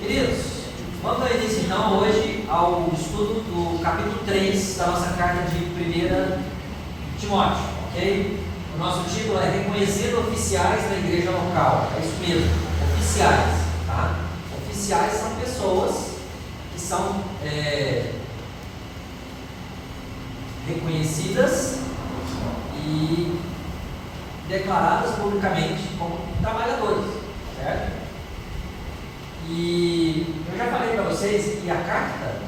Queridos, vamos dar início então hoje ao estudo do capítulo 3 da nossa carta de 1 Timóteo, ok? O nosso título é Reconhecendo Oficiais da Igreja Local. É isso mesmo, oficiais, tá? Oficiais são pessoas que são reconhecidas e declaradas publicamente como trabalhadores, certo? E eu já falei para vocês que a carta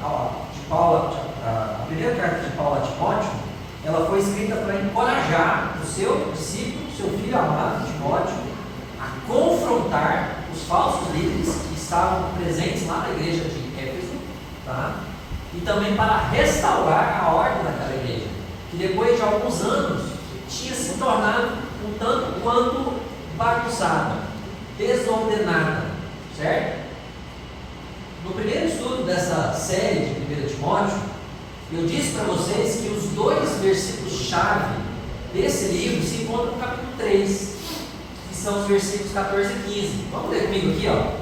de Paulo, a primeira carta de Paulo a Timóteo, ela foi escrita para encorajar o seu discípulo, seu filho amado Timóteo, a confrontar os falsos líderes que estavam presentes lá na igreja de Éfeso, tá? E também para restaurar a ordem daquela igreja, que depois de alguns anos tinha se tornado um tanto quanto bagunçada, desordenada, certo? No primeiro estudo dessa série de 1 Timóteo, eu disse para vocês que os dois versículos-chave desse livro se encontram no capítulo 3, que são os versículos 14 e 15. Vamos ler comigo aqui, ó.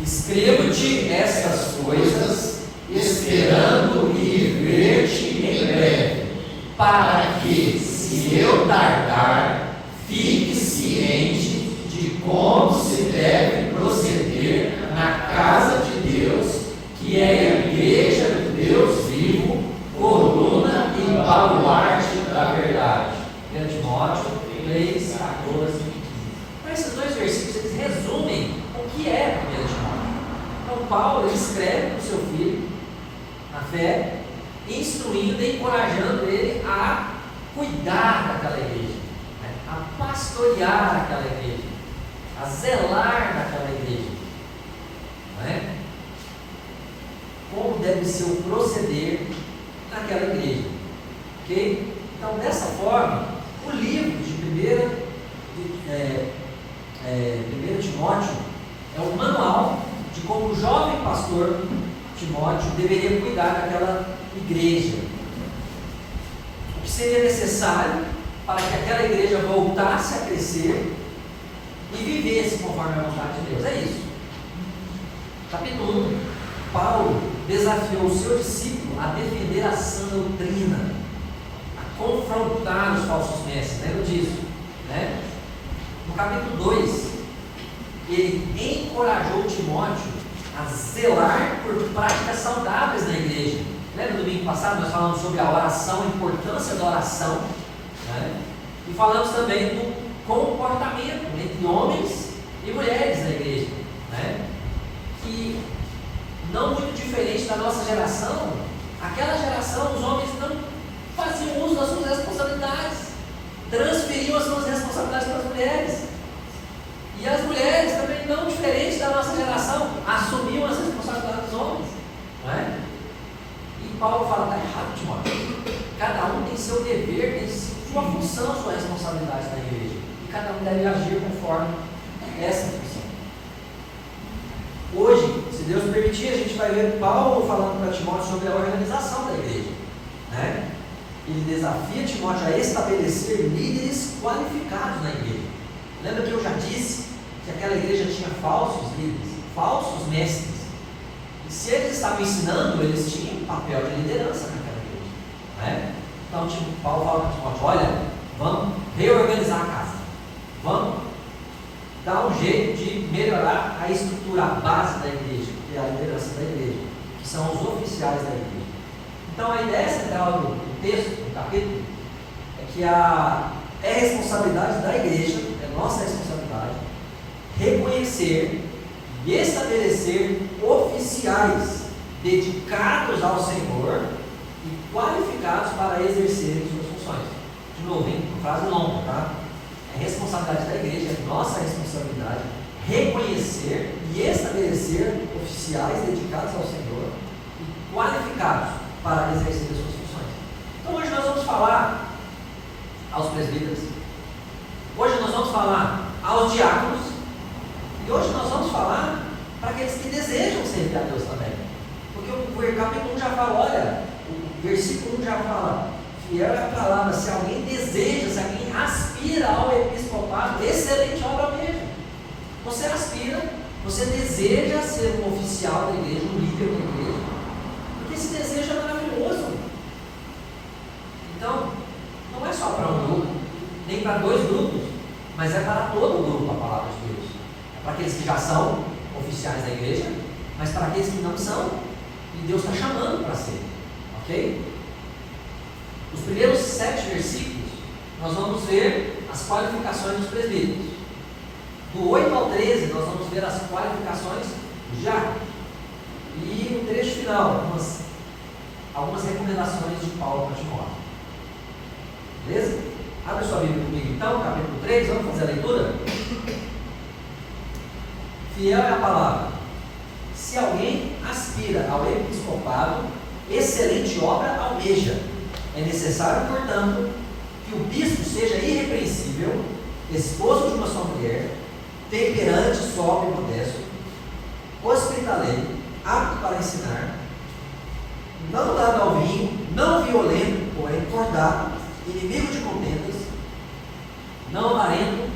Escrevo-te estas coisas, esperando ir ver-te em breve, para que, se eu tardar, fique ciente de como se deve proceder na casa de Deus, que é a igreja do Deus vivo, coluna e baluarte da verdade. 1 Timóteo 3, 14 e 15. Então, esses dois versículos eles resumem o que é 1 Timóteo. Então, Paulo ele escreve para o seu filho, na fé, instruindo e encorajando ele a cuidar daquela igreja, né? A pastorear aquela igreja, a zelar daquela igreja, né? Como deve ser o proceder naquela igreja, ok? Então, dessa forma, o livro de 1 Timóteo é um manual de como o jovem pastor Timóteo deveria cuidar daquela igreja, o que seria necessário para que aquela igreja voltasse a crescer e vivesse conforme a vontade de Deus. É isso. Capítulo 1, Paulo desafiou o seu discípulo a defender a sã doutrina, a confrontar os falsos mestres. Lembra disso, né? No capítulo 2, ele encorajou Timóteo a zelar por práticas saudáveis na igreja. Lembra do domingo passado nós falamos sobre a oração, a importância da oração, né? E falamos também do comportamento entre homens e mulheres na igreja, né? Que não muito diferente da nossa geração, aquela geração os homens não faziam uso das suas responsabilidades, transferiam as suas responsabilidades para as mulheres, e as mulheres também não diferente da nossa geração, assumiam as responsabilidades dos homens, não é? E Paulo fala, está errado, Timóteo, cada um tem seu dever, tem sua função, sua responsabilidade na igreja, e cada um deve agir conforme essa função. Hoje, se Deus permitir, a gente vai ver Paulo falando para Timóteo sobre a organização da igreja, né? Ele desafia Timóteo a estabelecer líderes qualificados na igreja. Lembra que eu já disse que aquela igreja tinha falsos líderes, falsos mestres, e se eles estavam ensinando, eles tinham um papel de liderança naquela igreja, né? Então Paulo fala para Timóteo, olha, vamos reorganizar a casa, vamos dar um jeito de melhorar a estrutura, a base da igreja, que é a liderança da igreja, que são os oficiais da igreja. Então a ideia central do texto, do capítulo, é que é responsabilidade da igreja, é nossa responsabilidade, reconhecer e estabelecer oficiais dedicados ao Senhor e qualificados para exercerem suas funções. De novo, hein? Uma frase longa, tá? É responsabilidade da igreja, é nossa responsabilidade reconhecer e estabelecer oficiais dedicados ao Senhor e qualificados para exercer as suas funções. Então hoje nós vamos falar aos presbíteros, hoje nós vamos falar aos diáconos e hoje nós vamos falar para aqueles que desejam servir a Deus também. Porque o capítulo 1 já fala, olha, o versículo 1 já fala, fiel é a palavra, se alguém deseja, se alguém aspira ao episcopado, excelente obra mesmo. Você aspira Você deseja ser um oficial da igreja, um líder da igreja, porque esse desejo é maravilhoso. Então, não é só para um grupo, nem para dois grupos, mas é para todo o grupo a palavra de Deus. É para aqueles que já são oficiais da igreja, mas para aqueles que não são, e Deus está chamando para ser. Ok? Os primeiros 7 versículos, nós vamos ver as qualificações dos presbíteros. Do 8 ao 13, nós vamos ver as qualificações dos diáconos. E no trecho final, algumas recomendações de Paulo para Timóteo. Beleza? Abre sua Bíblia comigo então, capítulo 3, vamos fazer a leitura? Fiel é a palavra. Se alguém aspira ao episcopado, excelente obra almeja. É necessário, portanto, que o bispo seja irrepreensível, esposo de uma só mulher, temperante, sóbrio e modesto, hospitaleiro, apto para ensinar, não dado ao vinho, não violento, porém cordato, inimigo de contendas, não avarento,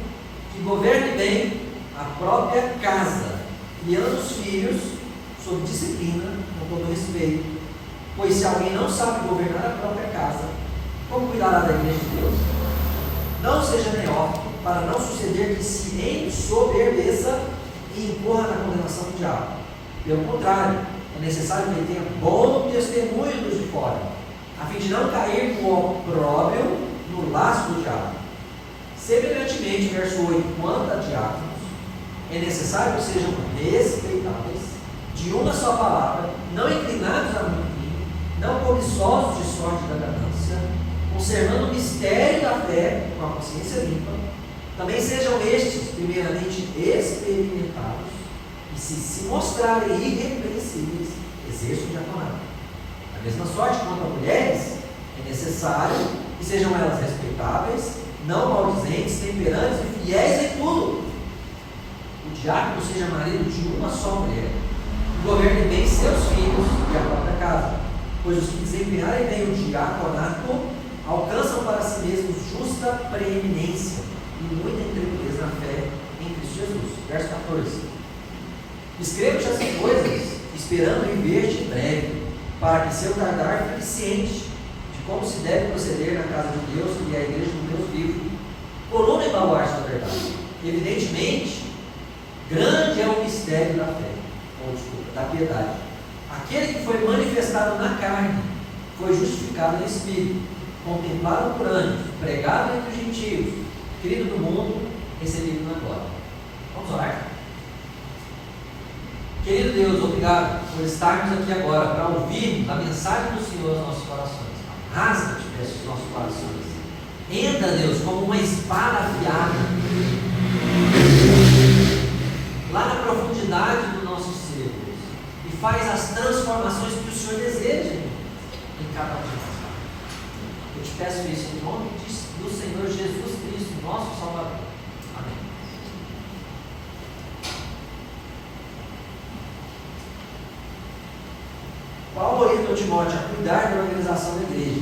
que governe bem a própria casa, criando os filhos sob disciplina, com todo respeito. Pois se alguém não sabe governar a própria casa, como cuidará da igreja de Deus? Não seja neófito, para não suceder que se ensoberbeça e incorra na condenação do diabo. Pelo contrário, é necessário que ele tenha bom testemunho dos de fora, a fim de não cair no opróbrio, no laço do diabo. Semelhantemente, verso 8, quanto a diáconos, é necessário que sejam respeitáveis, de uma só palavra, não inclinados a muito vinho, não cobiçosos de sorte da ganância, conservando o mistério da fé com a consciência limpa. Também sejam estes, primeiramente, experimentados, e se mostrarem irrepreensíveis, exerçam o diaconato. Da mesma sorte, quanto a mulheres, é necessário que sejam elas respeitáveis, não maldizentes, temperantes e fiéis em tudo. O diácono seja marido de uma só mulher, que governe bem seus filhos e a própria casa, pois os que desempenharem bem o diaconato alcançam para si mesmos justa preeminência e muita intrepidez na fé em Cristo Jesus. Verso 14. Escrevo-te essas coisas, esperando em ver-te em breve, para que seu tardar fique ciente de como se deve proceder na casa de Deus e a igreja do Deus vivo, coluna e baluarte da verdade. Evidentemente, grande é o mistério da fé, ou desculpa, da piedade. Aquele que foi manifestado na carne, foi justificado no Espírito, contemplado por anjos, pregado entre os gentios, querido do mundo, recebido na glória. Vamos orar? Querido Deus, obrigado por estarmos aqui agora para ouvirmos a mensagem do Senhor aos nossos corações. Rasga-te, peço, os nossos corações. Entra, Deus, como uma espada afiada lá na profundidade do nosso ser, Deus, e faz as transformações que o Senhor deseja em cada um de nós. Eu te peço isso em nome do Senhor Jesus Cristo, nosso Salvador. Amém. Paulo orientou Timóteo a cuidar da organização da igreja.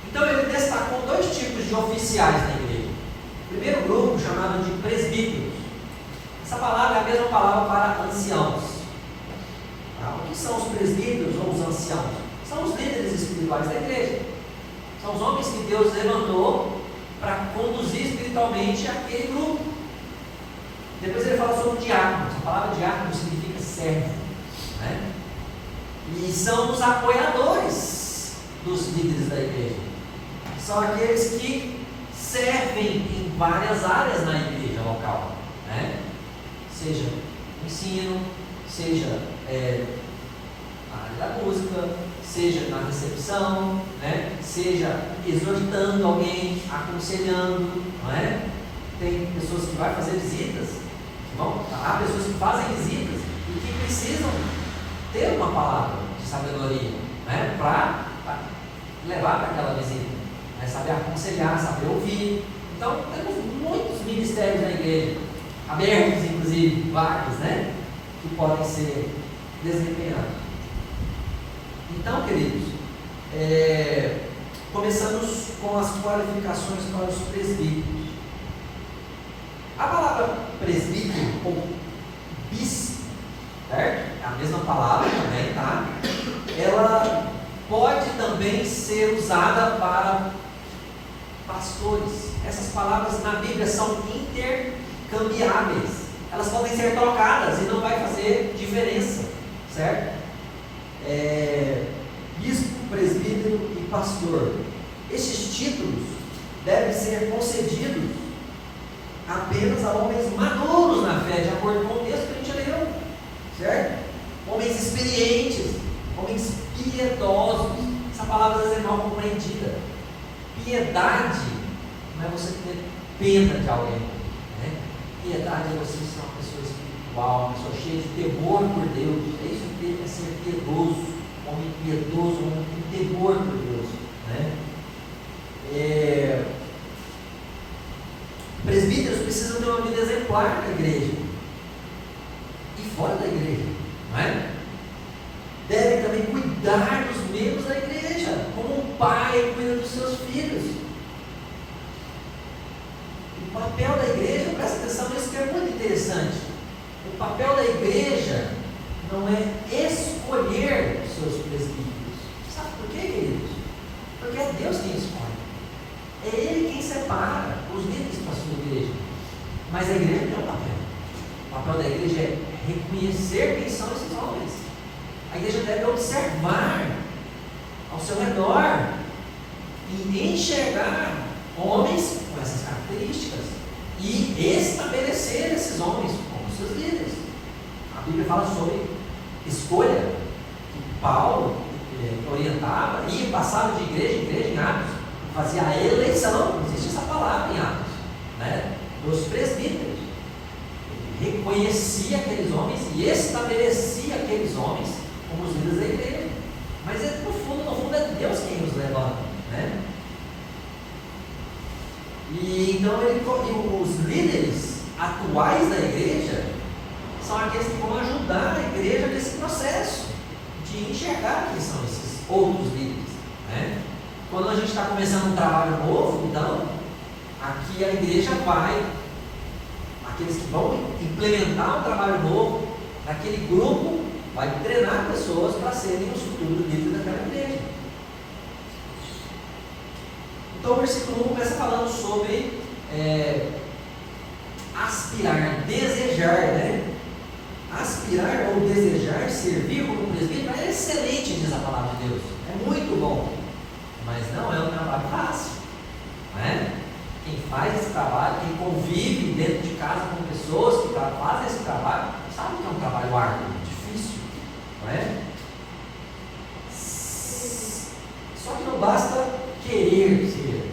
Então ele destacou 2 tipos de oficiais na igreja. O primeiro grupo, chamado de presbíteros. Essa palavra é a mesma palavra para anciãos. O que são os presbíteros ou os anciãos? São os líderes espirituais da igreja. São os homens que Deus levantou para conduzir espiritualmente aquele grupo. Depois ele fala sobre diáconos. A palavra diácono significa servo, né? E são os apoiadores dos líderes da igreja. São aqueles que servem em várias áreas na igreja local, né? Seja ensino, seja na área da música, seja na recepção, né? Seja exortando alguém, aconselhando, não é? Tem pessoas que vão fazer visitas, há pessoas que fazem visitas e que precisam ter uma palavra de sabedoria, né? Para levar para aquela visita, né? Saber aconselhar, saber ouvir. Então, temos muitos ministérios na igreja, abertos, inclusive, vários, né? Que podem ser desempenhados. Então, queridos, começamos com as qualificações para os presbíteros. A palavra presbítero, ou bispo, certo? É a mesma palavra também, tá? Ela pode também ser usada para pastores. Essas palavras na Bíblia são intercambiáveis. Elas podem ser trocadas e não vai fazer diferença, certo? Bispo, presbítero e pastor. Esses títulos devem ser concedidos apenas a homens maduros na fé, de acordo com o texto que a gente leu, certo? Homens experientes, homens piedosos. Essa palavra às vezes é mal compreendida. Piedade não é você ter pena de alguém, né? Piedade é você ser uma pessoa espiritual, uma pessoa cheia de temor por Deus. É isso que é ser piedoso, homem piedoso, homem que tem temor por Deus, né? Presbíteros precisam ter uma vida exemplar na igreja e fora da igreja, não é? Devem também cuidar dos membros da igreja, como um pai cuida dos seus filhos. O papel da igreja, presta atenção nisso que é muito interessante. O papel da igreja não é escolher os seus presbíteros. Sabe por quê, queridos? Porque é Deus quem escolhe. É Ele quem separa os líderes para a sua igreja. Mas a igreja tem um papel. O papel da igreja é reconhecer quem são esses homens. A igreja deve observar ao seu redor e enxergar homens com essas características e estabelecer esses homens como seus líderes. A Bíblia fala sobre escolha, que Paulo orientava e passava de igreja em igreja em Atos, fazia a eleição, existe essa palavra em Atos, né, dos presbíteros. Ele reconhecia aqueles homens e estabelecia aqueles homens como os líderes da igreja. Mas no fundo é Deus quem os levanta, né? E então os líderes atuais da igreja são aqueles que vão ajudar a igreja nesse processo de enxergar quem são esses outros líderes, né? Quando a gente está começando um trabalho novo, então aqui a igreja vai, aqueles que vão implementar um trabalho novo, naquele grupo vai treinar pessoas para serem os futuros líderes daquela igreja. Então o versículo 1 começa falando sobre aspirar, desejar, né? Aspirar ou desejar servir como presbítero é excelente, diz a palavra de Deus. É muito bom. Mas não é um trabalho fácil, não é? Quem faz esse trabalho, quem convive dentro de casa com pessoas que fazem esse trabalho, sabe que é um trabalho árduo, difícil, não é? Só que não basta querer ser,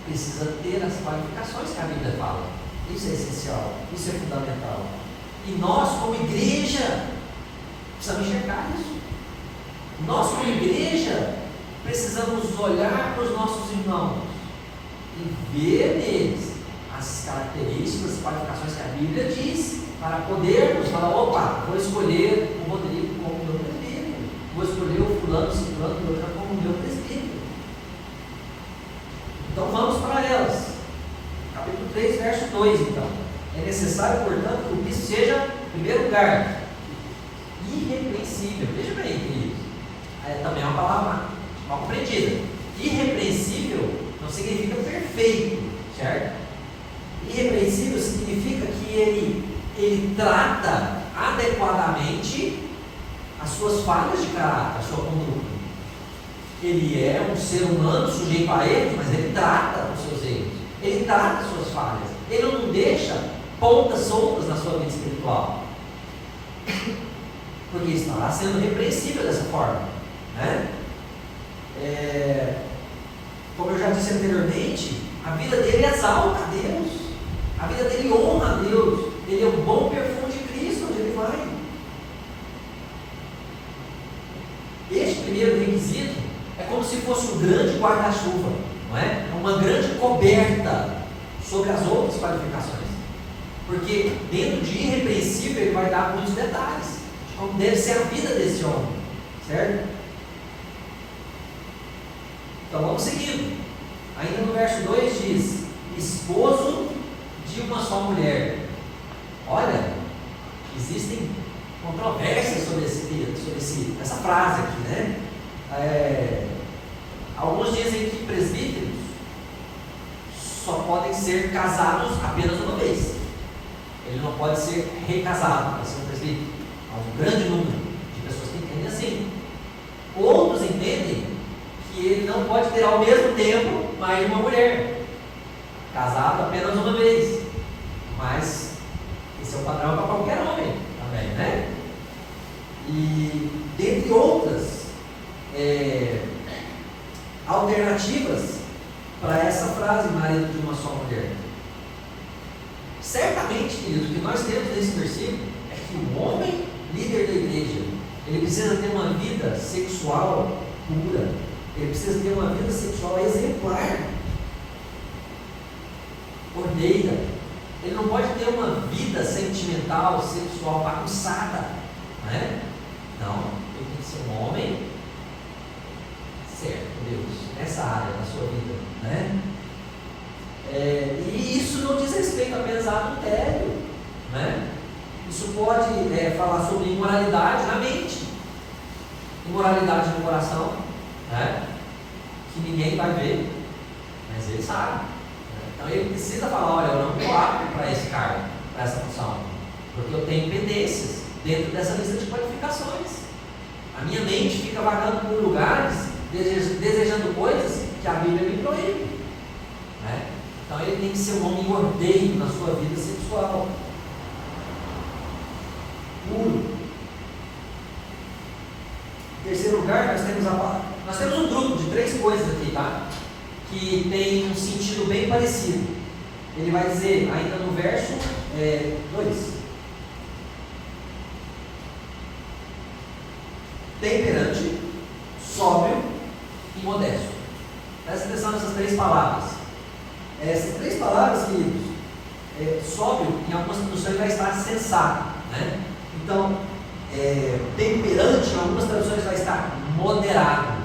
precisa ter as qualificações que a Bíblia fala. Isso é essencial, isso é fundamental. E nós, como igreja, precisamos enxergar isso. Nós, como igreja, precisamos olhar para os nossos irmãos e ver neles as características, as qualificações que a Bíblia diz, para podermos falar: opa, vou escolher o Rodrigo como meu presbítero, vou escolher o fulano, o ciclano, o outro como meu presbítero. Então vamos para elas. Capítulo 3, verso 2, então. É necessário, portanto, que o bispo seja, em primeiro lugar, irrepreensível. Veja bem, queridos. Também é uma palavra mal compreendida. Irrepreensível não significa perfeito, certo? Irrepreensível significa que ele trata adequadamente as suas falhas de caráter, a sua conduta. Ele é um ser humano sujeito a erros, mas ele trata os seus erros, ele trata as suas falhas, ele não deixa pontas soltas na sua vida espiritual, porque estará sendo repreensível dessa forma, né? Como eu já disse anteriormente, a vida dele exalta a Deus, a vida dele honra a Deus, ele é o bom perfume de Cristo onde ele vai. Este primeiro requisito é como se fosse um grande guarda-chuva, não é? É uma grande coberta sobre as outras qualificações, porque dentro de irrepreensível ele vai dar muitos detalhes de como deve ser a vida desse homem, certo? Então vamos seguindo. Ainda no verso 2 diz: esposo de uma só mulher. Olha, Existem controvérsias sobre essa frase aqui, né? Alguns dizem que presbíteros só podem ser casados apenas uma vez. Ele não pode ser recasado para ser um presbítero. Há um grande número de pessoas que entendem assim. Outros entendem que ele não pode ter ao mesmo tempo mais de uma mulher, casado apenas uma vez. Mas esse é o padrão para qualquer homem também, né? E dentre outras alternativas para essa frase, marido de uma só mulher. Certamente, queridos, o que nós temos nesse versículo é que o homem líder da igreja, ele precisa ter uma vida sexual pura, ele precisa ter uma vida sexual exemplar, ordeira. Ele não pode ter uma vida sentimental, sexual bagunçada, né? Não, ele tem que ser um homem certo, Deus, nessa área da sua vida, né? E isso não diz respeito apenas a adultério, né? Isso pode falar sobre imoralidade na mente, imoralidade no coração, né? Que ninguém vai ver, mas ele sabe. Então ele precisa falar: olha, eu não estou apto para esse cargo, para essa função, porque eu tenho pendências dentro dessa lista de qualificações. A minha mente fica vagando por lugares, desejando coisas que a Bíblia me proíbe, né? Então ele tem que ser um homem ordeiro na sua vida sexual, puro. Em terceiro lugar, nós temos um grupo de 3 coisas aqui, tá? Que tem um sentido bem parecido. Ele vai dizer, ainda no verso 2: temperante, sóbrio e modesto. Presta atenção nessas 3 palavras. Essas 3 palavras, queridos, sóbrio, em algumas traduções vai estar sensato, né? Então, temperante, em algumas traduções vai estar moderado,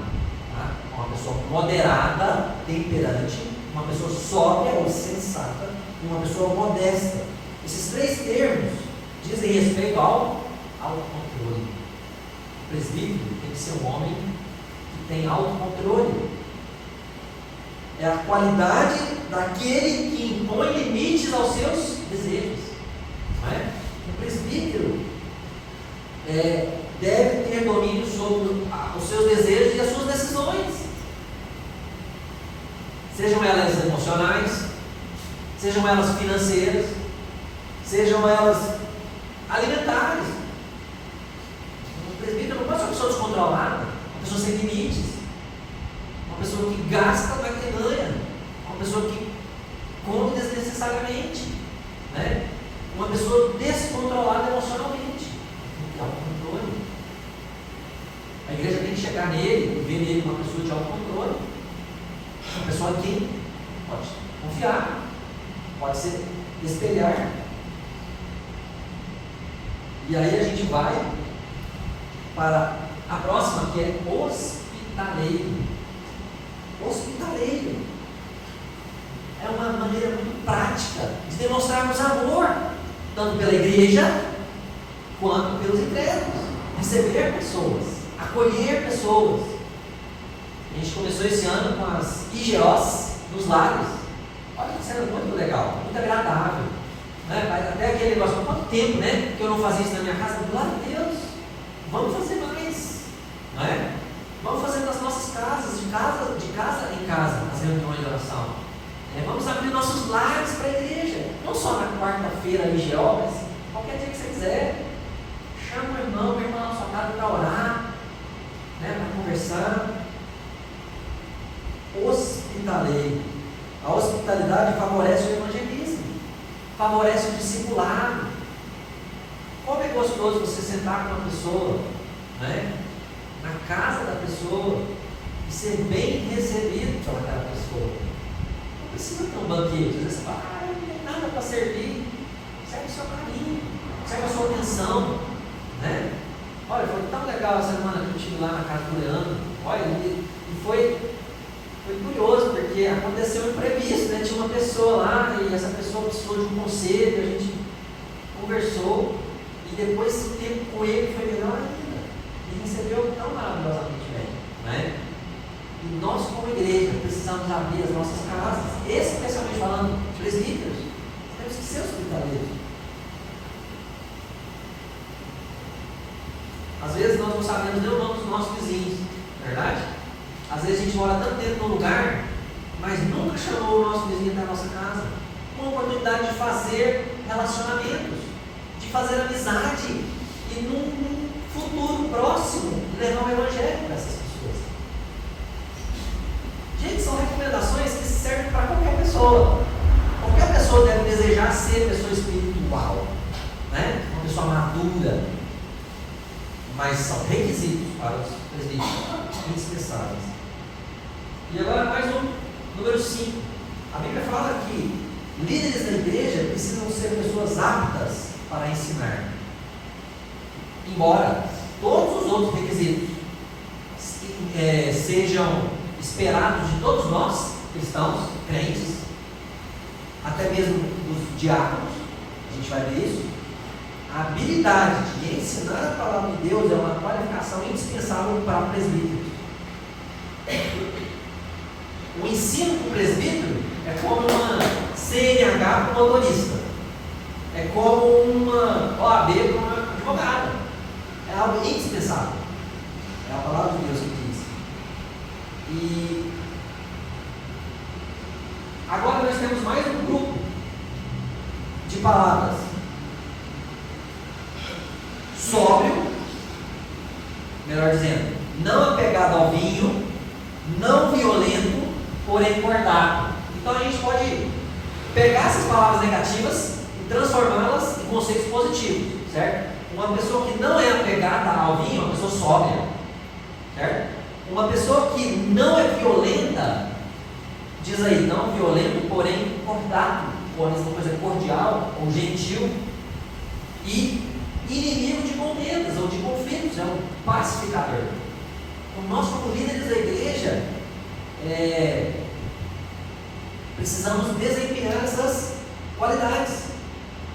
tá? Uma pessoa moderada, temperante, uma pessoa sóbria ou sensata e uma pessoa modesta. Esses 3 termos dizem respeito ao autocontrole. O presbítero tem que ser um homem que tem autocontrole. É a qualidade daquele que impõe limites aos seus desejos, não é? O presbítero deve ter domínio sobre os seus desejos e as suas decisões, sejam elas emocionais, sejam elas financeiras, sejam elas alimentares. O presbítero não pode ser uma pessoa descontrolada, uma pessoa sem limites, uma pessoa que gasta na que ganha, uma pessoa que come desnecessariamente, né? Uma pessoa descontrolada emocionalmente. Tem que ter autocontrole. A igreja tem que chegar nele e ver nele uma pessoa de autocontrole, uma pessoa em quem pode confiar, pode se espelhar. E aí a gente vai para a próxima, que é hospitaleiro. Hospitaleiro é uma maneira muito prática de demonstrarmos amor, tanto pela igreja quanto pelos incrédulos. Receber pessoas, acolher pessoas. A gente começou esse ano com as IGOs nos lares. Olha, isso era muito legal, muito agradável, né? Até aquele negócio: há quanto tempo, né, que eu não fazia isso na minha casa? Glória a Deus, vamos fazer mais, não é? Vamos fazer nas nossas casas, de casa em casa, as reuniões de oração. Vamos abrir nossos lares para a igreja, não só na quarta-feira IGO, mas qualquer dia que você quiser. Chama o irmão, a irmã na sua casa para orar, né, para conversar. Hospitaleiro. A hospitalidade favorece o evangelismo, favorece o discipulado. Como é gostoso você sentar com uma pessoa, né, na casa da pessoa e ser bem recebido por aquela pessoa. Não precisa ter um banquete. Às vezes você fala: eu não tenho nada para servir. Serve o seu carinho, serve a sua atenção, né? Olha, foi tão legal essa semana que eu estive lá na casa do Leandro. Olha, e foi curioso, porque aconteceu um imprevisto, né? Tinha uma pessoa lá e essa pessoa precisou de um conselho, a gente conversou, e depois o tempo com ele foi melhor ainda. E recebeu tão maravilhosamente bem. Né? E nós, como igreja, precisamos abrir as nossas casas, especialmente falando de presbíteros, temos que ser hospitaleiros. Às vezes nós não sabemos nem o nome dos nossos vizinhos, não é verdade? Às vezes a gente mora tanto tempo num lugar, mas nunca chamou o nosso vizinho até a nossa casa. Uma oportunidade de fazer relacionamentos, de fazer amizade e num futuro próximo levar o evangelho para essas pessoas. Gente, são recomendações que servem para qualquer pessoa. Qualquer pessoa deve desejar ser pessoa espiritual, né? Uma pessoa madura. Mas são requisitos para os presbíteros indispensáveis. E agora mais um, número 5. A Bíblia fala que líderes da igreja precisam ser pessoas aptas para ensinar. Embora todos os outros requisitos sejam esperados de todos nós, cristãos, crentes, até mesmo os diáconos, a gente vai ver isso. A habilidade de ensinar a palavra de Deus é uma qualificação indispensável para o presbítero. O ensino para o presbítero é como uma CNH para o motorista, é como uma OAB para uma advogada, é algo indispensável. É a palavra de Deus que diz. E agora nós temos mais um grupo de palavras: sóbrio, melhor dizendo, não apegado ao vinho, não violento, porém cordato. Então a gente pode pegar essas palavras negativas e transformá-las em conceitos positivos, certo? Uma pessoa que não é apegada ao vinho é uma pessoa sóbria, certo? Uma pessoa que não é violenta, diz aí, não violento, porém cordato, pode ser uma coisa cordial ou gentil, e inimigo de contendas ou de conflitos, é um pacificador. Então, nós, como líderes da igreja, precisamos desempenhar essas qualidades.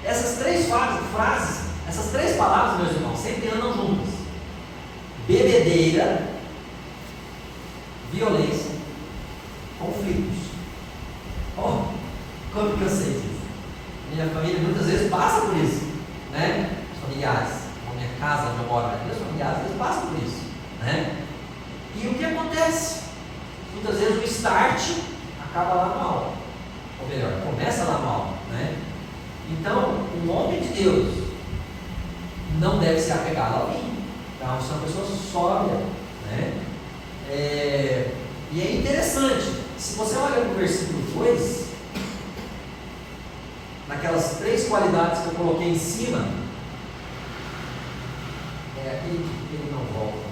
Essas três frases, essas três palavras, meus irmãos, sempre andam juntas: bebedeira, violência, conflitos. Oh, como que eu sei disso? Minha família muitas vezes passa por isso, né? Familiares, na minha casa, onde eu moro, meus familiares, eles passam por isso, né? E o que acontece? Muitas vezes o start acaba lá mal, ou melhor, começa lá mal, né? Então, um homem de Deus não deve ser apegado ao vinho, então, é uma pessoa sóbria, né? E é interessante, se você olha no versículo 2, naquelas três qualidades que eu coloquei em cima, aqui ele não volta.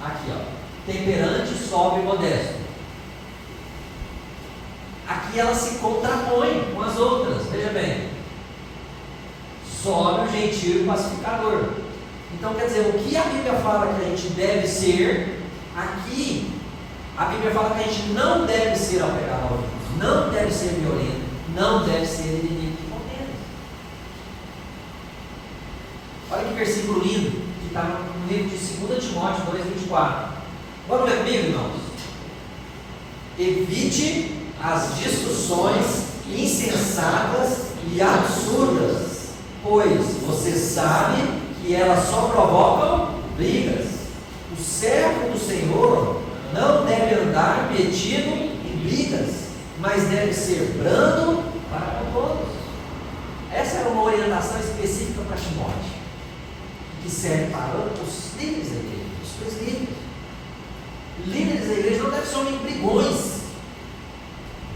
Aqui, ó, temperante, sóbrio e modesto. Aqui ela se contrapõe com as outras, veja bem: sóbrio, gentil e pacificador. Então, quer dizer, o que a Bíblia fala que a gente deve ser, aqui a Bíblia fala que a gente não deve ser apegado ao vinho, não deve ser violento, não deve ser inimigo de contendas. Olha que versículo lindo, que está no livro de 2 Timóteo 2,24. Vamos ler comigo, irmãos? Evite as discussões insensatas e absurdas, pois você sabe que elas só provocam brigas. O servo do Senhor não deve andar metido em brigas, mas deve ser brando para com todos. Essa era uma orientação específica para Timóteo, que serve para os líderes da igreja, os presbíteros. Líderes da igreja não devem ser homens brigões,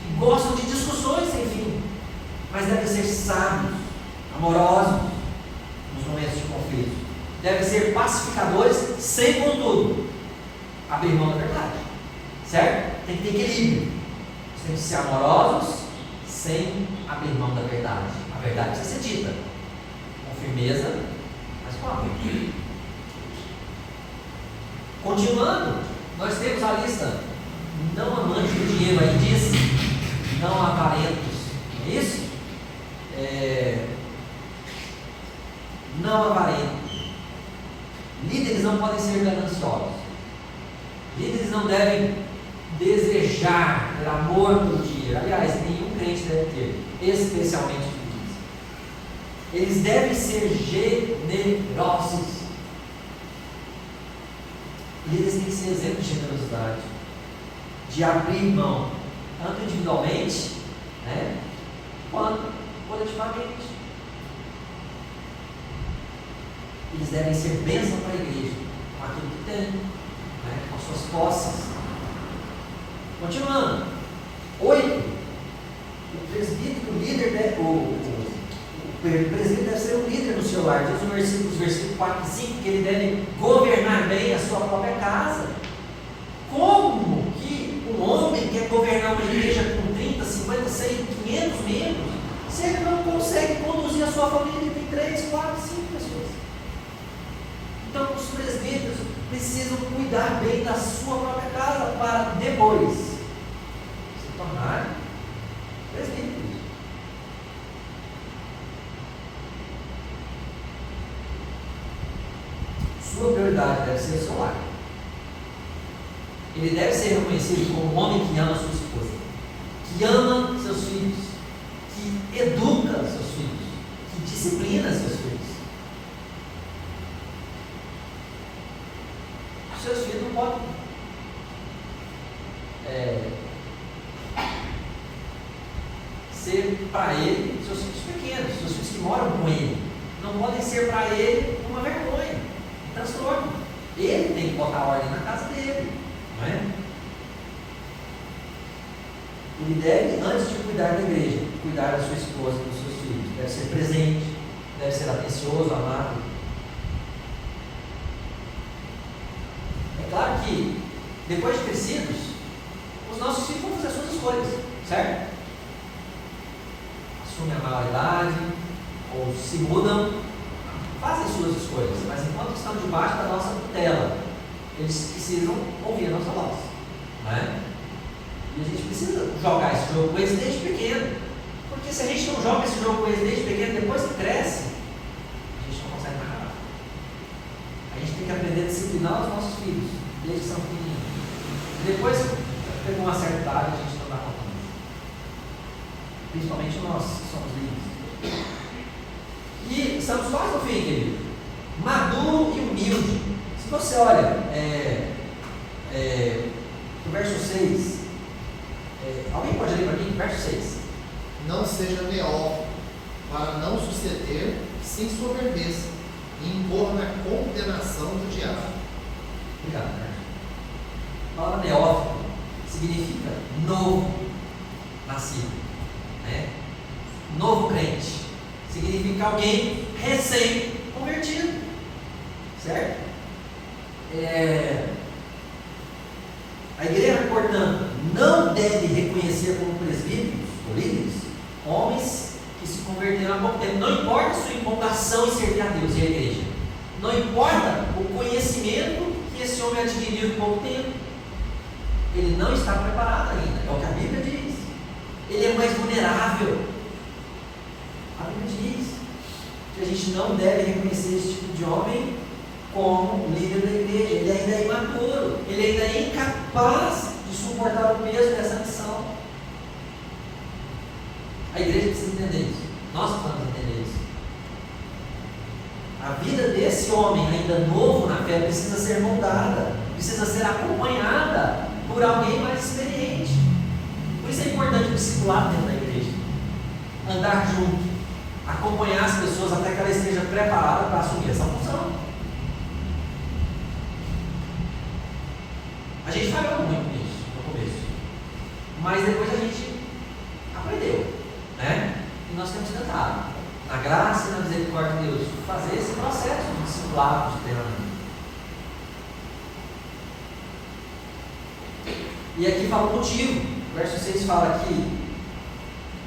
que gostam de discussões sem fim, mas devem ser sábios, amorosos nos momentos de conflito. Devem ser pacificadores, sem, contudo, abrir mão da verdade, certo? Tem que ter equilíbrio. Tem que ser amorosos, sem abrir mão da verdade. A verdade precisa ser dita com firmeza, mas com amor. Continuando, nós temos a lista: não amante do dinheiro. Aí diz: não avarentos, não é isso? Não avarentos. Líderes não podem ser gananciosos. Líderes não devem desejar ter amor pelo dinheiro. Aliás, nenhum crente deve ter, especialmente líderes. Eles devem ser generosos. Líderes têm que ser exemplo de generosidade, de abrir mão, tanto individualmente, né, quanto coletivamente. Eles devem ser bênção para a igreja, com aquilo que tem, né, com as suas posses. Continuando. 8. O presbítero, o líder, o presbítero deve ser o líder no seu lar. Diz os versículos 4 e 5 que ele deve governar bem a sua própria casa. Como que um homem quer governar uma igreja com 30, 50, 100, 500 membros, se ele não consegue conduzir a sua família? Tem 3, 4, 5 pessoas. Então os presbíteros precisam cuidar bem da sua própria casa para depois se tornar presbíteros. Sua prioridade deve ser o seu lar. Ele deve ser reconhecido como um homem que ama sua esposa, que ama seus filhos, que educa seus filhos, que disciplina seus filhos. Os seus filhos não podem ser para ele, seus filhos pequenos, seus filhos que moram com ele, não podem ser para ele uma vergonha, um transtorno. Ele tem que botar ordem na casa dele, não é? Ele deve, antes de cuidar da igreja, cuidar da sua esposa e dos seus filhos. Deve ser presente, deve ser atencioso, amado. É claro que, depois de crescidos, os nossos filhos vão fazer as suas escolhas, certo? Assumem a maioridade, ou se mudam, fazem suas escolhas, mas enquanto estão debaixo da nossa tutela, eles precisam ouvir a nossa voz, não é? E a gente precisa jogar esse jogo com eles desde pequeno, porque se a gente não joga esse jogo com eles desde pequeno, depois que cresce, a gente não consegue mais jogar. A gente tem que aprender a disciplinar os nossos filhos, desde que são pequenininhos. Depois, pegou uma certa idade, a gente não dá conta mais. Principalmente nós que somos líderes. E estamos quase no fim, querido. Maduro e humilde. Se você olha o verso 6, alguém pode ler para mim? Verso 6. Não seja neófito, para não suceder sem soberbeza, e incorra na condenação do diabo. Obrigado, né? A palavra neófito significa novo nascido, né? Novo crente. Significa alguém recém-convertido, certo? A igreja, portanto, não deve reconhecer como presbíteros ou líderes homens que se converteram há pouco tempo. Não importa a sua empolgação em servir a Deus e a igreja. Não importa o conhecimento que esse homem adquiriu em pouco tempo. Ele não está preparado ainda. É o que a Bíblia diz. Ele é mais vulnerável. A Bíblia diz que a gente não deve reconhecer esse tipo de homem como líder da igreja. Ele ainda é imaturo, ele ainda é incapaz de suportar o peso dessa missão. A igreja precisa entender isso. Nós precisamos entender isso. A vida desse homem ainda novo na fé precisa ser moldada, precisa ser acompanhada por alguém mais experiente. Por isso é importante o discipulado dentro da igreja. Andar junto, acompanhar as pessoas até que ela esteja preparada para assumir essa função. A gente falhou muito nisso no começo, mas depois a gente aprendeu, né? E nós temos tentado, na graça e na misericórdia de Deus, fazer esse processo de discipulado, de treinamento. E aqui fala o motivo. O verso 6 fala aqui: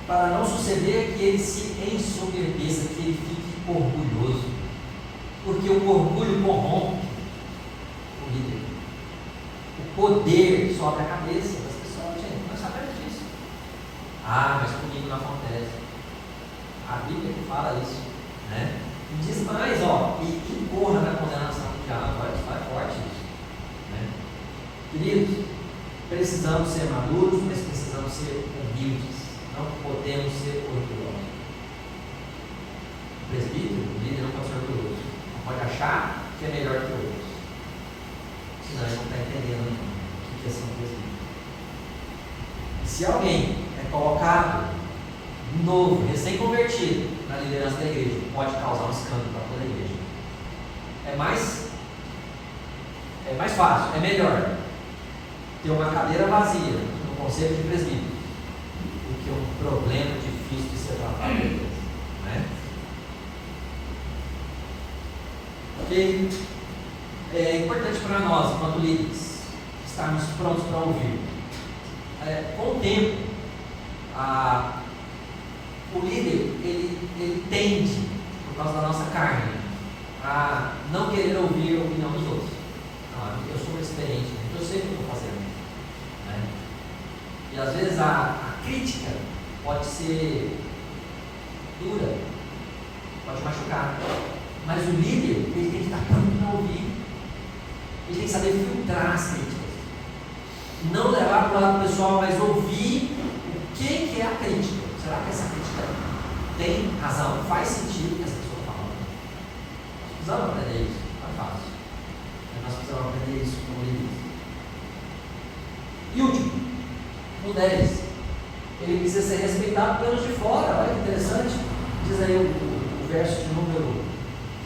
para não suceder que ele se ensoberbeça, que ele fique orgulhoso, porque o orgulho corrompe o líder. O poder sobe a cabeça das pessoas, gente, nós sabemos disso. Ah, mas comigo não acontece. A Bíblia que fala isso, né? E diz mais, ó, e corra na condenação do diabo. Olha, vai forte isso, né? Queridos, precisamos ser maduros, mas precisamos ser humildes. Não podemos ser orgulhosos. O presbítero, o líder, não pode ser orgulhoso. Não pode achar que é melhor que outros. Senão ele não está entendendo o que é ser um presbítero. Se alguém é colocado novo, recém-convertido na liderança da igreja, pode causar um escândalo para toda a igreja. É mais fácil, é melhor ter uma cadeira vazia no conselho de presbítero do que um problema difícil de ser tratado na igreja, né? Ok? É importante para nós, enquanto líderes, estarmos prontos para ouvir. Com o tempo, o líder, ele tende, por causa da nossa carne, a não querer ouvir a opinião dos outros. Eu sou experiente, eu sei o que eu estou fazendo, né? E às vezes a crítica pode ser dura, pode machucar, mas o líder, ele tem que estar pronto para ouvir, ele tem que saber filtrar as críticas, não levar para o lado pessoal, mas ouvir o que é a crítica. Será que essa crítica tem razão? Faz sentido o que essa pessoa está falando? Nós precisamos aprender isso, não é fácil. Mas nós precisamos aprender isso como líderes. E último, no 10, ele precisa ser respeitado pelos de fora. Olha que interessante. Diz aí o verso de número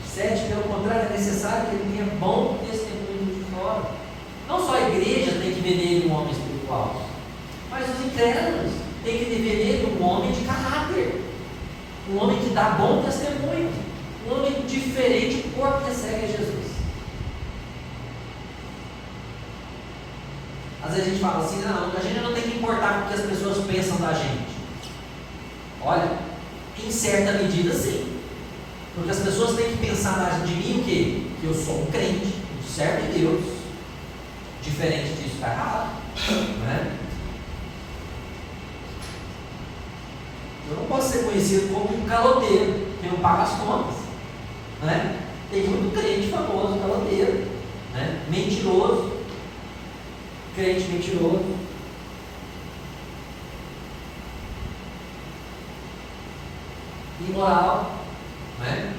7, pelo contrário, é necessário que ele tenha bom testemunho de fora. Não só a igreja tem que ver nele um homem espiritual, mas os incrédulos têm que ver nele um homem de caráter, um homem que dá bom testemunho, um homem diferente do corpo que segue a Jesus. Às vezes a gente fala assim, não, a gente não tem que importar com o que as pessoas pensam da gente. Olha, em certa medida sim, porque as pessoas têm que pensar de mim o quê? Que eu sou um crente, um servo de Deus. Diferente disso está errado, né? Eu não posso ser conhecido como um caloteiro, que não paga as contas, né? Tem muito crente famoso, caloteiro, né? Mentiroso, crente mentiroso. Imoral, né?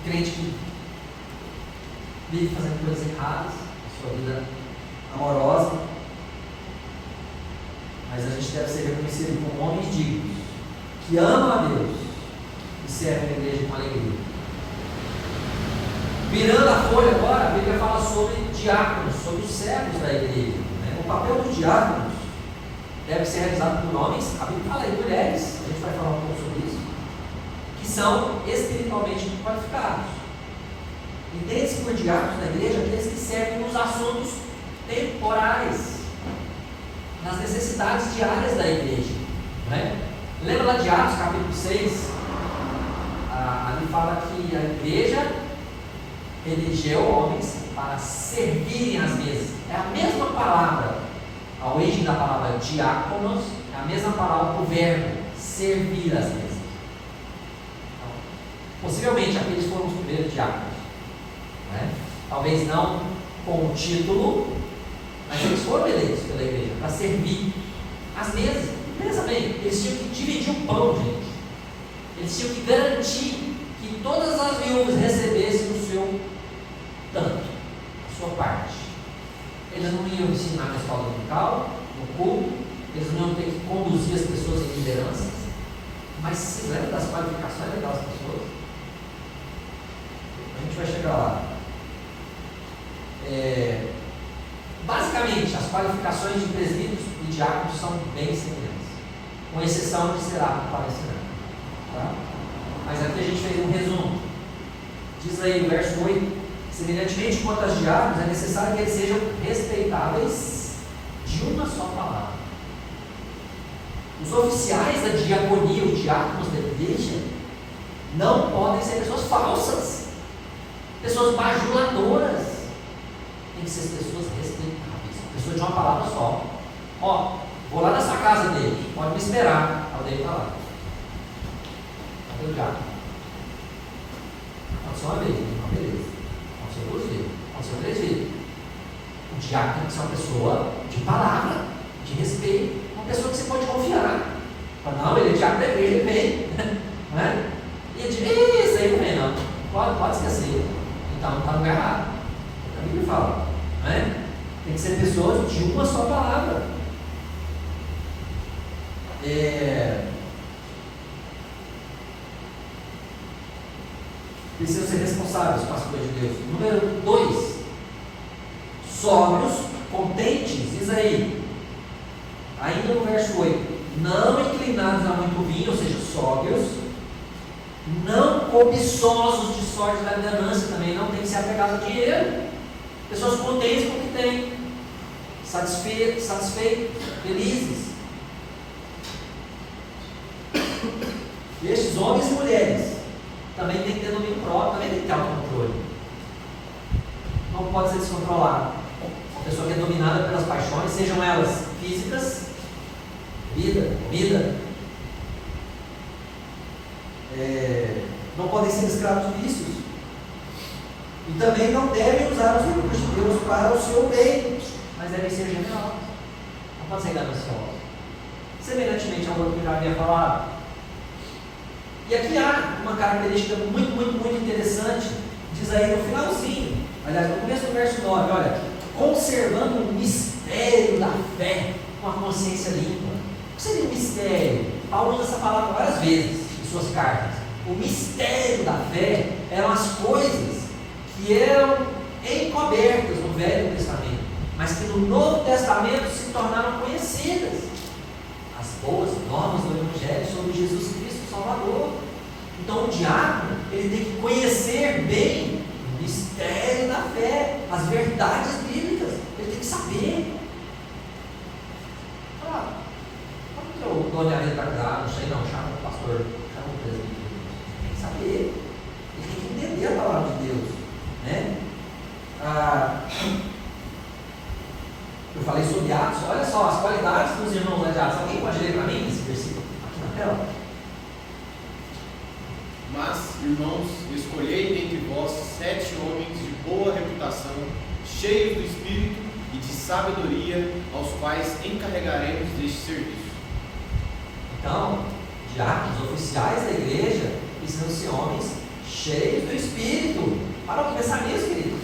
Crente que vive fazendo coisas erradas na sua vida amorosa, mas a gente deve ser reconhecido como homens dignos, que amam a Deus e servem a igreja com alegria. Virando a folha agora, a Bíblia fala sobre diáconos, sobre os servos da igreja, né? O papel dos diáconos deve ser realizado por homens, a Bíblia fala aí mulheres, a gente vai falar um pouco sobre isso, que são espiritualmente qualificados. Entende-se por diáconos da igreja aqueles que servem nos assuntos temporais, nas necessidades diárias da igreja, né? Lembra lá de Atos capítulo 6? Ali fala que a igreja elegeu homens para servirem às mesas. É a mesma palavra, a origem da palavra diáconos é a mesma palavra para o verbo servir às mesas. Então, possivelmente aqueles foram os primeiros diáconos, né? Talvez não com o título, mas eles foram eleitos pela igreja para servir às mesas. Pensa bem, eles tinham que dividir o pão, gente. Eles tinham que garantir que todas as viúvas recebessem o seu tanto, a sua parte. Eles não iam ensinar na escola dominical, no culto, eles não iam ter que conduzir as pessoas em lideranças. Mas vocês lembram das qualificações daquelas pessoas? A gente vai chegar lá. Basicamente, as qualificações de presbíteros e diáconos são bem semelhantes, com exceção de ser apto para ensinar. Tá? Mas aqui a gente fez um resumo. Diz aí o verso 8: semelhantemente quanto aos diáconos, é necessário que eles sejam respeitáveis de uma só palavra. Os oficiais da diaconia, os diáconos da igreja, não podem ser pessoas falsas, pessoas bajuladoras. Tem que ser pessoas respeitáveis, pessoas de uma palavra só. Ó, vou lá na sua casa dele, pode me esperar, odeio falar. Cadê o diácono? Aconteceu uma vez, uma beleza. Aconteceu 2 vezes, aconteceu 3 vezes. O diácono tem que ser uma pessoa de palavra, de respeito, uma pessoa que você pode confiar. Fala, não, ele é diácono da igreja, ele vem. Né? E ele diz, isso aí não vem não. Pode esquecer. Então está no lugar errado. A Bíblia fala. Né? Tem que ser pessoas de uma só palavra. Precisam ser responsáveis com as coisas de Deus. Número 2. Sóbrios, contentes, diz aí. Ainda no verso 8. Não inclinados a muito vinho, ou seja, sóbrios. Não cobiçosos de sorte da ganância, também não tem que ser apegado ao dinheiro. Pessoas contentes com o que têm. Satisfeitos, felizes. E estes homens e mulheres também tem que ter domínio próprio, também tem que ter autocontrole. Não pode ser descontrolado. Uma pessoa que é dominada pelas paixões, sejam elas físicas, comida, não podem ser escravos de vícios. E também não devem usar os recursos de Deus para o seu bem, mas devem ser generosos. Não pode ser gananciosos. Semelhantemente ao que eu já havia falado. E aqui há uma característica muito interessante, diz aí no finalzinho, aliás, no começo do verso 9, olha, conservando o mistério da fé com a consciência limpa. O que seria o mistério? Paulo usa essa palavra várias vezes em suas cartas. O mistério da fé eram as coisas que eram encobertas no Velho Testamento, mas que no Novo Testamento se tornaram conhecidas. As boas novas do Evangelho sobre Jesus Cristo Salvador. Então o diácono, ele tem que conhecer bem o mistério da fé, as verdades bíblicas, ele tem que saber. Como que o dono Arena está casado? Não sei não, chama o pastor, chama o presbítero. Tem que saber, ele tem que entender a palavra de Deus, né? Eu falei sobre Atos, olha só as qualidades dos irmãos lá de Atos. Alguém pode ler para mim esse versículo aqui na tela? Mas, irmãos, escolhei dentre vós 7 homens de boa reputação, cheios do Espírito e de sabedoria, aos quais encarregaremos deste serviço. Então, diáconos, oficiais da igreja, precisam ser homens cheios do Espírito. Para o pensar nisso, querido.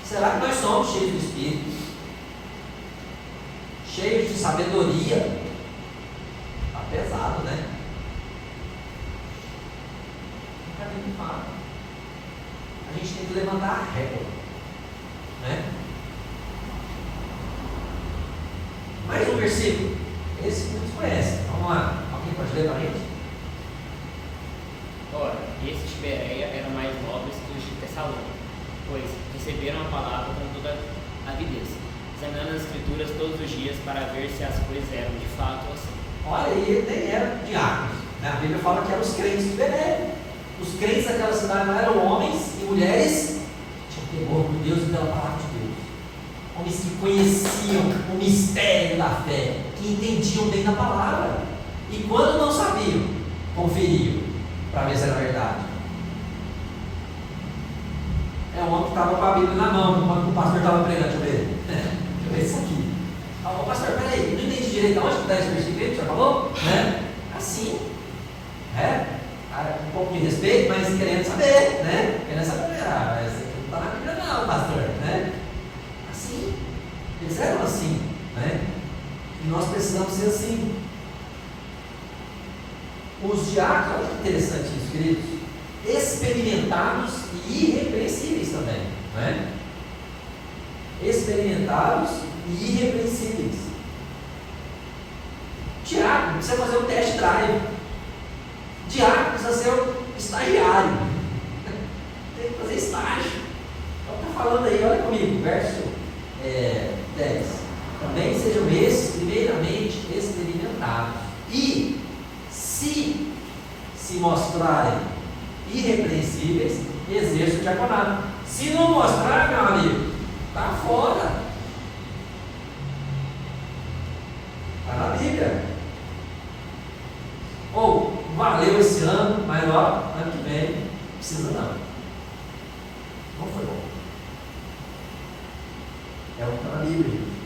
Será que nós somos cheios do Espírito? Cheios de sabedoria? Está pesado, né? Muito fácil. A gente tem que levantar a régua, né? Mais um versículo. Esse muitos conhecem. Vamos lá. Alguém pode ler para a gente? Ora, estes de Bereia eram mais nobres que os de Tessalônica, pois receberam a palavra com toda avidez, examinando as escrituras todos os dias para ver se as coisas eram de fato assim. Olha, ele nem era diáconos, né? A Bíblia fala que eram os crentes de Bereia. Os crentes daquela cidade não eram homens e mulheres que tinham temor por Deus e pela palavra de Deus. Homens que conheciam o mistério da fé, que entendiam bem da palavra. E quando não sabiam, conferiam para ver se era verdade. É um homem que estava com a Bíblia na mão enquanto o pastor estava pregando. Deixa eu ver. Deixa eu ver isso aqui. Ô pastor, peraí, não entendi direito aonde que está esse versículo que o senhor falou? Né? Assim. Um pouco de respeito, mas querendo saber, né? Querendo saber, esse aqui não está na Bíblia não, pastor, né? Assim, eles eram assim, né? E nós precisamos ser assim. Os diáconos, olha que interessante isso, queridos, experimentados e irrepreensíveis também, né? Experimentados e irrepreensíveis. Diácono, precisa fazer um test drive. Diácono precisa ser um estagiário. Tem que fazer estágio. Então está falando aí, olha comigo, verso 10. Também sejam esses, primeiramente, experimentados. E se mostrarem irrepreensíveis, exerçam o diaconato. Se não mostrar, meu amigo, está fora. Está na Bíblia. valeu esse ano, mas ó, ano que vem, precisa não. Não foi bom. É o que está na Bíblia, gente.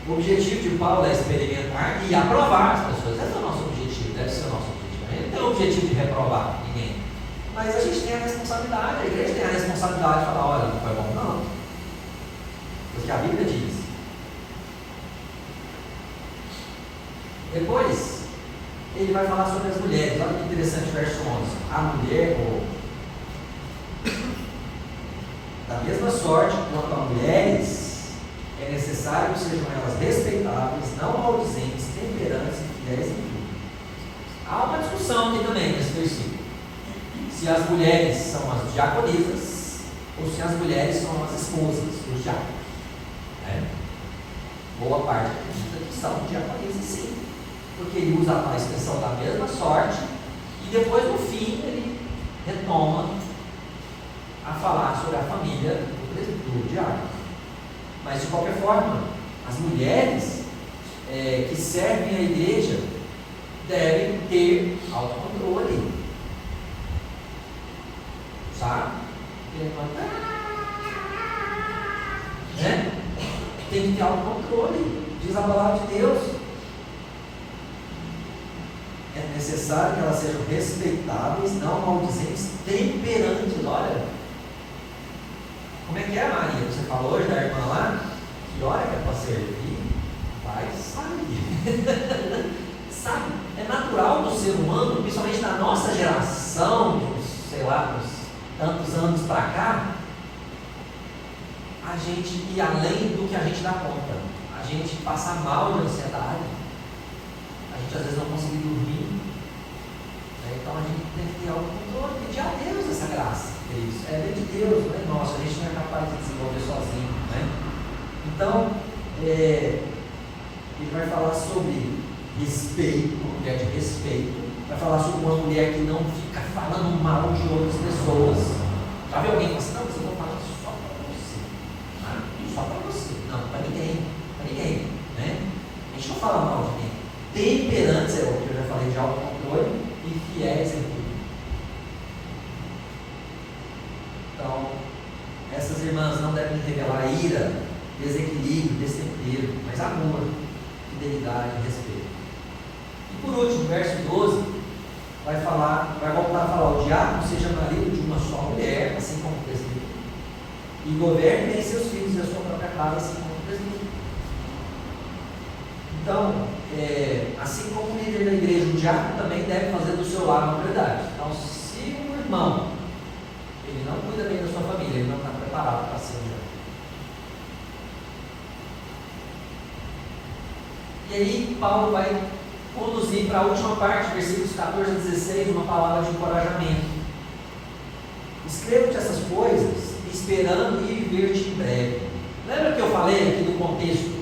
O objetivo de Paulo é experimentar e aprovar as pessoas. Esse é o nosso objetivo, deve ser o nosso objetivo. A gente não tem o objetivo de reprovar ninguém. Mas a gente tem a responsabilidade, a igreja tem a responsabilidade de falar, olha, não foi bom não. Porque a Bíblia diz. Depois, ele vai falar sobre as mulheres. Olha que interessante, verso 11. A mulher, da mesma sorte quanto a mulheres, é necessário que sejam elas respeitáveis, não maldizentes, temperantes e fiéis em tudo. Há uma discussão aqui também nesse versículo. Se as mulheres são as diaconisas ou se as mulheres são as esposas, os diáconos. Boa parte acredita que são diaconisas, sim. Porque ele usa a expressão da mesma sorte e depois no fim ele retoma a falar sobre a família do diácono. Mas de qualquer forma, as mulheres que servem a igreja devem ter autocontrole. Sabe? Tem que ter autocontrole, diz a palavra de Deus. É necessário que elas sejam respeitáveis, não maldizentes, temperantes. Olha, como é que é, Maria? Você falou hoje da irmã lá? Que hora que é para servir? Vai sair. Sabe? É natural do ser humano, principalmente na nossa geração, sei lá, uns tantos anos para cá, a gente ir além do que a gente dá conta. A gente passa mal de ansiedade. A gente às vezes não consegue dormir. Então a gente tem que ter autocontrole, pedir a Deus essa graça. Isso é de Deus, não é nosso, a gente não é capaz de desenvolver sozinho, Então, ele vai falar sobre respeito, uma mulher de respeito, vai falar sobre uma mulher que não fica falando mal de outras pessoas. Já viu alguém que fala assim, não, mas eu vou falar só para você, só para você, não, para ninguém, A gente não fala mal de ninguém. Temperantes é o que eu já falei de autocontrole e fiéis em tudo. Então, essas irmãs não devem revelar ira, desequilíbrio, destempero, mas amor, fidelidade e respeito. E por último, verso 12, vai voltar a falar: o diácono seja marido de uma só mulher, assim como o presbítero, e governe bem seus filhos e a sua própria casa, assim como o presbítero. Então, assim como o líder da igreja, o diácono também deve fazer do seu lar uma prioridade. Então, se um irmão ele não cuida bem da sua família, ele não está preparado para ser um diácono. E aí Paulo vai conduzir para a última parte, versículos 14 a 16, uma palavra de encorajamento. Escrevo-te essas coisas, esperando ir ver-te em breve. Lembra que eu falei aqui do contexto?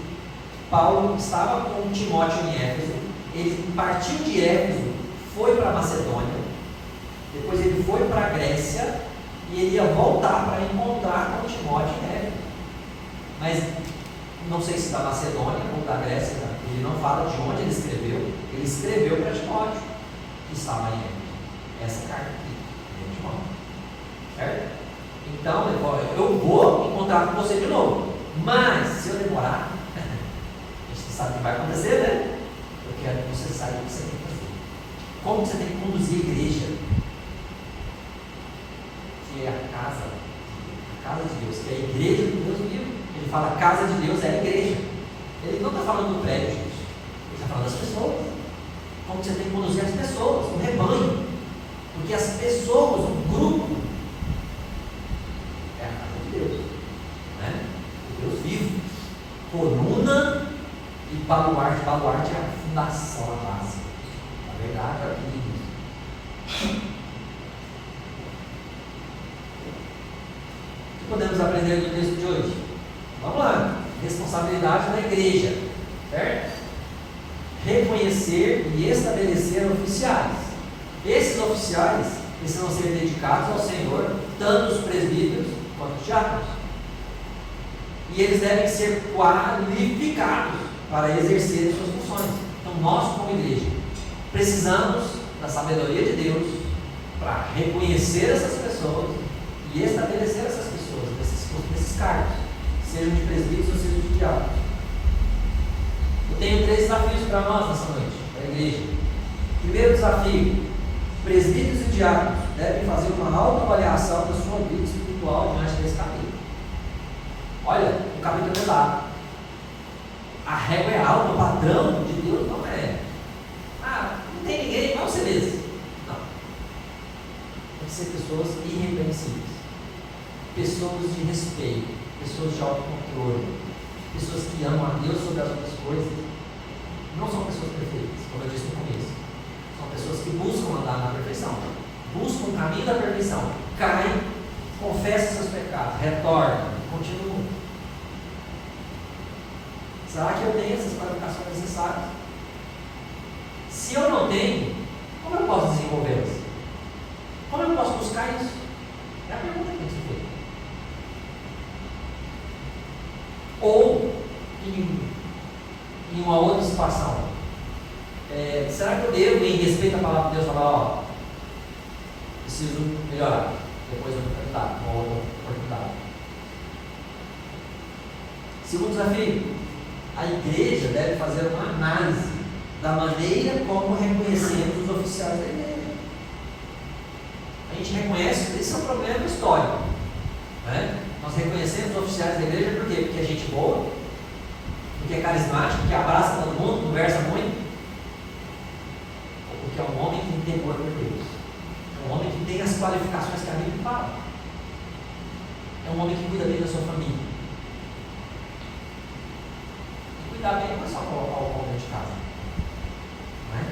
Paulo estava com Timóteo em Éfeso, ele partiu de Éfeso, foi para Macedônia, depois ele foi para a Grécia, e ele ia voltar para encontrar com Timóteo em Éfeso. Mas não sei se da Macedônia ou da Grécia, ele não fala de onde ele escreveu para Timóteo, que estava em Éfeso. Essa carta aqui, de Timóteo. Certo? Então, ele falou: eu vou encontrar com você de novo, mas se eu demorar, a gente sabe o que vai acontecer, né? Eu quero que você saiba o que você tem que fazer. Como você tem que conduzir a igreja, que é a casa de Deus, que é a igreja do Deus vivo. Ele fala: a casa de Deus é a igreja. Ele não está falando do prédio, gente. Ele está falando das pessoas. Como você tem que conduzir as pessoas, o rebanho. Porque as pessoas, o grupo, é a casa de Deus, o Deus vivo. Coluna e baluarte. Baluarte é a fundação, a base. Na verdade, é aqui. O que podemos aprender do texto de hoje? Vamos lá. Responsabilidade da igreja, certo? Reconhecer e estabelecer oficiais. Esses oficiais precisam ser dedicados ao Senhor, tanto os presbíteros quanto os diáconos. e eles devem ser qualificados para exercer suas funções. Então, nós, como igreja, precisamos da sabedoria de Deus para reconhecer essas pessoas e estabelecer essas pessoas nesses cargos, sejam de presbíteros ou sejam de diáconos. Eu tenho 3 desafios para nós nessa noite, para a igreja. Primeiro desafio: presbíteros e diáconos devem fazer uma autoavaliação da sua vida espiritual diante desse capítulo. Olha, o capítulo é pesado. A régua é alta, o padrão de Deus não é. Não tem ninguém, vamos ser mesmo. Não. Tem que ser pessoas irrepreensíveis, pessoas de respeito, pessoas de autocontrole, pessoas que amam a Deus sobre as outras coisas. Não são pessoas perfeitas, como eu disse no começo. São pessoas que buscam andar na perfeição, buscam o caminho da perfeição, caem, confessam seus pecados, retornam, continuam. Será que eu tenho essas qualificações necessárias? Se eu não tenho, como eu posso desenvolvê-las? Como eu posso buscar isso? É a pergunta que tem que ser feita. Ou, em uma outra situação, será que eu devo, em respeito à palavra de Deus, falar, preciso melhorar, depois eu vou tentar uma outra oportunidade? Segundo desafio: a igreja deve fazer uma análise da maneira como reconhecemos os oficiais da igreja. A gente reconhece que esse é um problema histórico, né? Nós reconhecemos os oficiais da igreja por quê? Porque é gente boa, porque é carismático, porque abraça todo mundo, conversa muito, ou porque é um homem que tem temor por Deus, é um homem que tem as qualificações que a Bíblia fala, é um homem que cuida bem da sua família. E cuidar bem não é só colocar o pão dentro de casa, não é?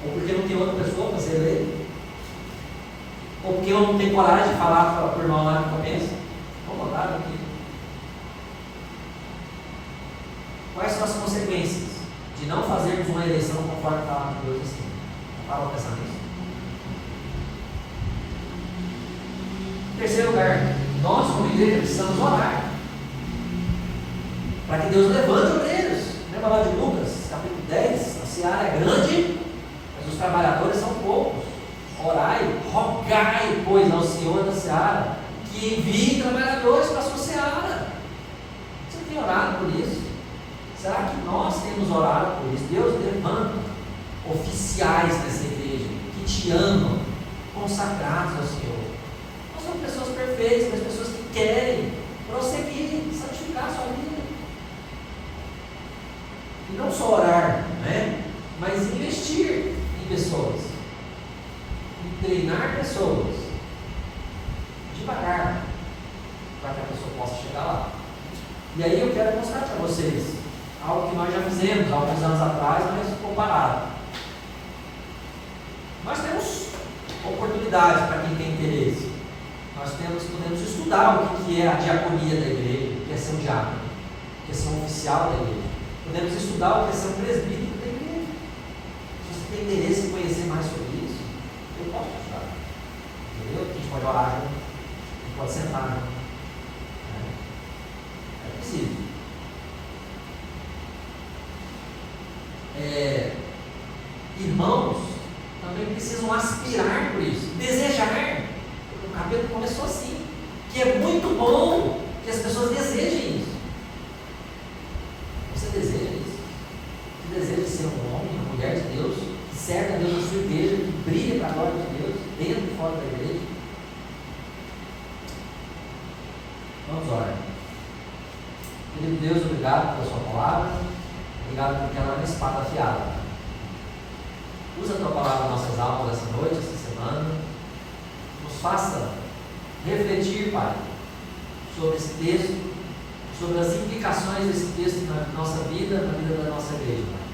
Ou porque não tem outra pessoa para ser eleito, ou porque eu não tenho coragem de falar para o irmão lá no começo. Vamos botar aqui. Quais são as consequências de não fazermos uma eleição conforme a palavra de Deus assim? Para para pensar nisso. Em terceiro lugar, nós como igreja precisamos orar para que Deus levante obreiros. Lembra lá de Lucas, capítulo 10? A seara é grande, mas os trabalhadores são poucos. Orai, rogai, pois, ao Senhor da seara que envie trabalhadores para a sua seara. Você tem orado por isso? Será que nós temos orado por isso? Deus levanta oficiais dessa igreja que te amam, consagrados ao Senhor. Não são pessoas perfeitas, mas pessoas que querem prosseguir, santificar a sua vida. E não só orar, né? Mas investir em pessoas, em treinar pessoas, devagar, para que a pessoa possa chegar lá. E aí eu quero mostrar para vocês algo que nós já fizemos há alguns anos atrás, mas ficou parado. Nós temos oportunidade para quem tem interesse. Nós podemos estudar o que é a diaconia da igreja, o que é ser um diácono, o que é ser um oficial da igreja. Podemos estudar o que é ser um presbítero da igreja. Se você tem interesse em conhecer mais sobre isso, eu posso te ajudar. Entendeu? A gente pode orar junto, a gente pode sentar junto. É preciso. Irmãos também precisam aspirar por isso, desejar. O capítulo começou assim, que é muito bom que as pessoas desejem isso. Você deseja isso? Você deseja ser um homem, uma mulher de Deus, que serve a Deus na sua igreja, que brilha para a glória de Deus, dentro e fora da igreja? Vamos orar. Querido Deus, obrigado pela sua palavra, obrigado porque ela é uma espada afiada. Usa a tua palavra nas nossas almas essa noite, essa semana. Nos faça refletir, Pai, sobre esse texto, sobre as implicações desse texto na nossa vida, na vida da nossa igreja, Pai.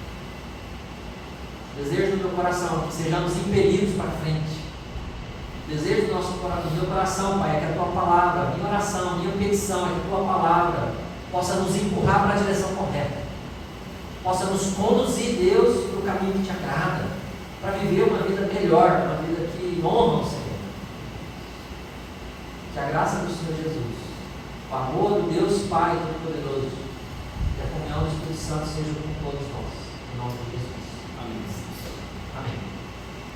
Desejo do meu coração que sejamos impelidos para frente. Desejo do meu coração, Pai, é que a tua palavra, a minha oração, a minha petição, é que a tua palavra possa nos empurrar para a direção correta, possa nos conduzir, Deus, para o caminho que te agrada, para viver uma vida melhor, uma vida que honra o Senhor. Que a graça do Senhor Jesus O amor do Deus Pai Todo-Poderoso e a comunhão do Espírito Santo seja com todos nós.